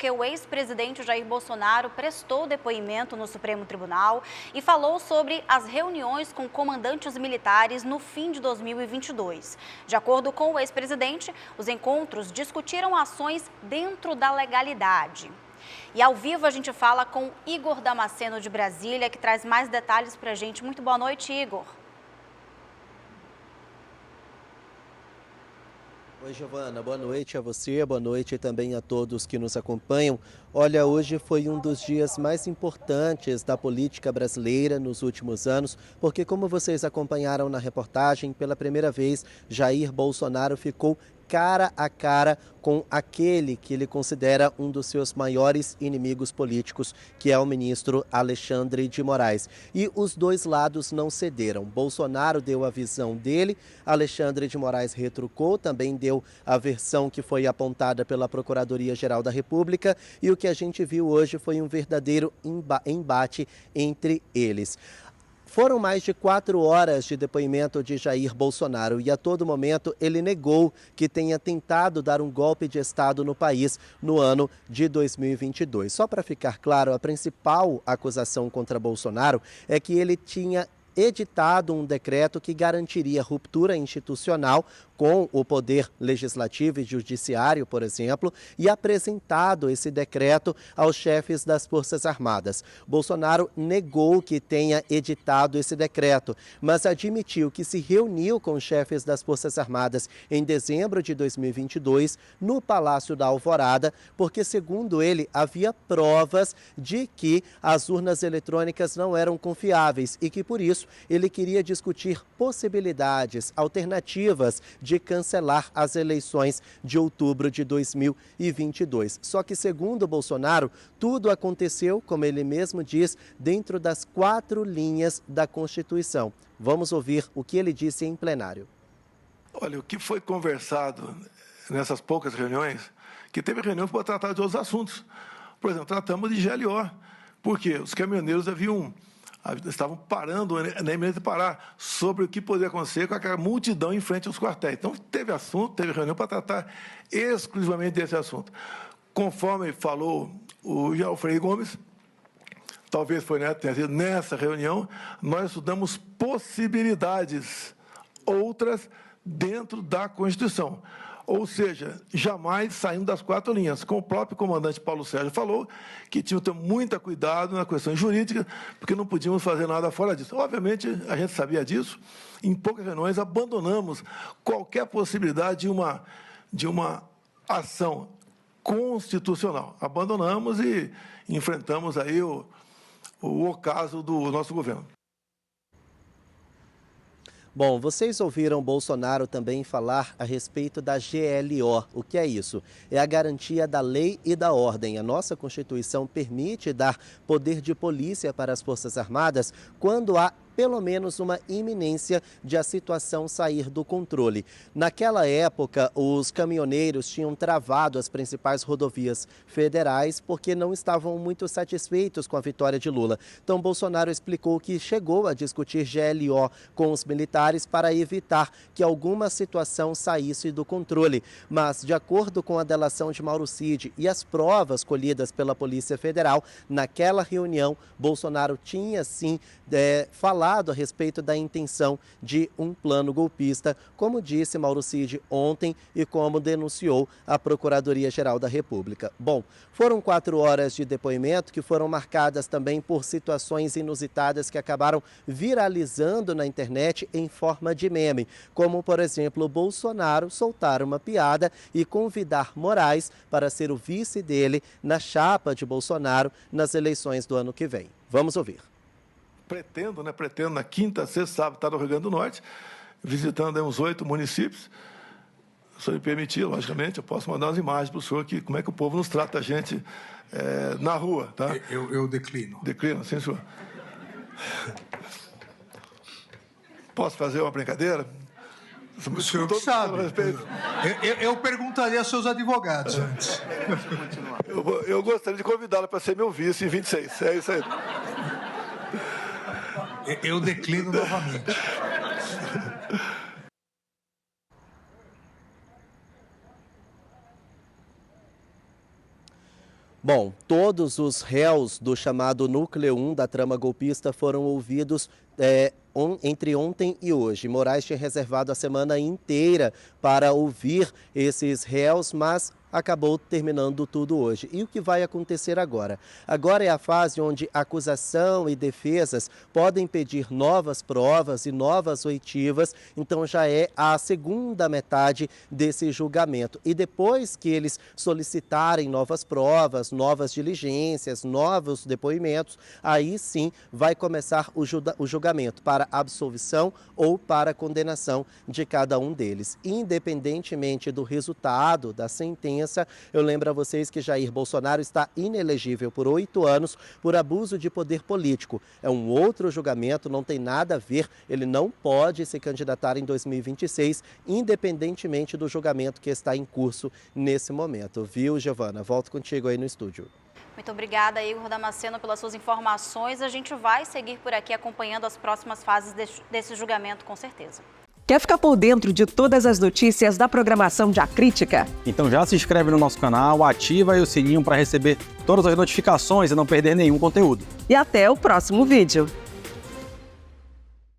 porque o ex-presidente Jair Bolsonaro prestou depoimento no Supremo Tribunal e falou sobre as reuniões com comandantes militares no fim de 2022. De acordo com o ex-presidente, os encontros discutiram ações dentro da legalidade. E ao vivo a gente fala com Igor Damasceno de Brasília, que traz mais detalhes para a gente. Muito boa noite, Igor. Oi, Giovana, boa noite a você, boa noite também a todos que nos acompanham. Olha, hoje foi um dos dias mais importantes da política brasileira nos últimos anos, porque como vocês acompanharam na reportagem, pela primeira vez, Jair Bolsonaro ficou cara a cara com aquele que ele considera um dos seus maiores inimigos políticos, que é o ministro Alexandre de Moraes. E os dois lados não cederam. Bolsonaro deu a visão dele, Alexandre de Moraes retrucou, também deu a versão que foi apontada pela Procuradoria-Geral da República, e o que a gente viu hoje foi um verdadeiro embate entre eles. Foram mais de 4 horas de depoimento de Jair Bolsonaro e a todo momento ele negou que tenha tentado dar um golpe de Estado no país no ano de 2022. Só para ficar claro, a principal acusação contra Bolsonaro é que ele tinha editado um decreto que garantiria ruptura institucional com o poder legislativo e judiciário, por exemplo, e apresentado esse decreto aos chefes das Forças Armadas. Bolsonaro negou que tenha editado esse decreto, mas admitiu que se reuniu com os chefes das Forças Armadas em dezembro de 2022 no Palácio da Alvorada, porque, segundo ele, havia provas de que as urnas eletrônicas não eram confiáveis e que, por isso, ele queria discutir possibilidades, alternativas de cancelar as eleições de outubro de 2022. Só que, segundo Bolsonaro, tudo aconteceu, como ele mesmo diz, dentro das 4 linhas da Constituição. Vamos ouvir o que ele disse em plenário. Olha, o que foi conversado nessas poucas reuniões, que teve reuniões para tratar de outros assuntos. Por exemplo, tratamos de GLO, porque os caminhoneiros estavam parando na iminência de parar sobre o que poderia acontecer com aquela multidão em frente aos quartéis. Então, teve assunto, teve reunião para tratar exclusivamente desse assunto. Conforme falou o Alfredo Gomes, talvez tenha sido nessa reunião, nós estudamos possibilidades outras dentro da Constituição. Ou seja, jamais saindo das 4 linhas. Como o próprio comandante Paulo Sérgio falou, que tinha que ter muito cuidado na questão jurídica, porque não podíamos fazer nada fora disso. Obviamente, a gente sabia disso. Em poucas reuniões, abandonamos qualquer possibilidade de uma ação constitucional. Abandonamos e enfrentamos aí o ocaso do nosso governo. Bom, vocês ouviram Bolsonaro também falar a respeito da GLO. O que é isso? É a garantia da lei e da ordem. A nossa Constituição permite dar poder de polícia para as Forças Armadas quando há pelo menos uma iminência de a situação sair do controle. Naquela época, os caminhoneiros tinham travado as principais rodovias federais porque não estavam muito satisfeitos com a vitória de Lula. Então, Bolsonaro explicou que chegou a discutir GLO com os militares para evitar que alguma situação saísse do controle. Mas, de acordo com a delação de Mauro Cid e as provas colhidas pela Polícia Federal, naquela reunião, Bolsonaro tinha sim falado a respeito da intenção de um plano golpista, como disse Mauro Cid ontem e como denunciou a Procuradoria-Geral da República. Bom, foram 4 horas de depoimento que foram marcadas também por situações inusitadas que acabaram viralizando na internet em forma de meme, como, por exemplo, Bolsonaro soltar uma piada e convidar Moraes para ser o vice dele na chapa de Bolsonaro nas eleições do ano que vem. Vamos ouvir. Pretendo na quinta, sexta, sábado, estar no Rio Grande do Norte, visitando uns 8 municípios. Se me permitir, logicamente, eu posso mandar umas imagens para o senhor, como é que o povo nos trata a gente na rua. Tá? Eu declino. Declino, sim, senhor. Posso fazer uma brincadeira? O senhor que sabe. Eu perguntaria aos seus advogados antes. Eu gostaria de convidá-lo para ser meu vice em 26. É isso aí. Eu declino novamente. Bom, todos os réus do chamado Núcleo 1 da trama golpista foram ouvidos entre ontem e hoje. Moraes tinha reservado a semana inteira para ouvir esses réus, mas acabou terminando tudo hoje. E o que vai acontecer agora? Agora é a fase onde acusação e defesas podem pedir novas provas e novas oitivas, então já é a segunda metade desse julgamento. E depois que eles solicitarem novas provas, novas diligências, novos depoimentos, aí sim vai começar o julgamento para absolvição ou para condenação de cada um deles. Independentemente do resultado da sentença, eu lembro a vocês que Jair Bolsonaro está inelegível por 8 anos por abuso de poder político. É um outro julgamento, não tem nada a ver, ele não pode se candidatar em 2026, independentemente do julgamento que está em curso nesse momento. Viu, Giovana? Volto contigo aí no estúdio. Muito obrigada, Igor Damasceno, pelas suas informações. A gente vai seguir por aqui acompanhando as próximas fases desse julgamento, com certeza. Quer ficar por dentro de todas as notícias da programação de A Crítica? Então já se inscreve no nosso canal, ativa aí o sininho para receber todas as notificações e não perder nenhum conteúdo. E até o próximo vídeo.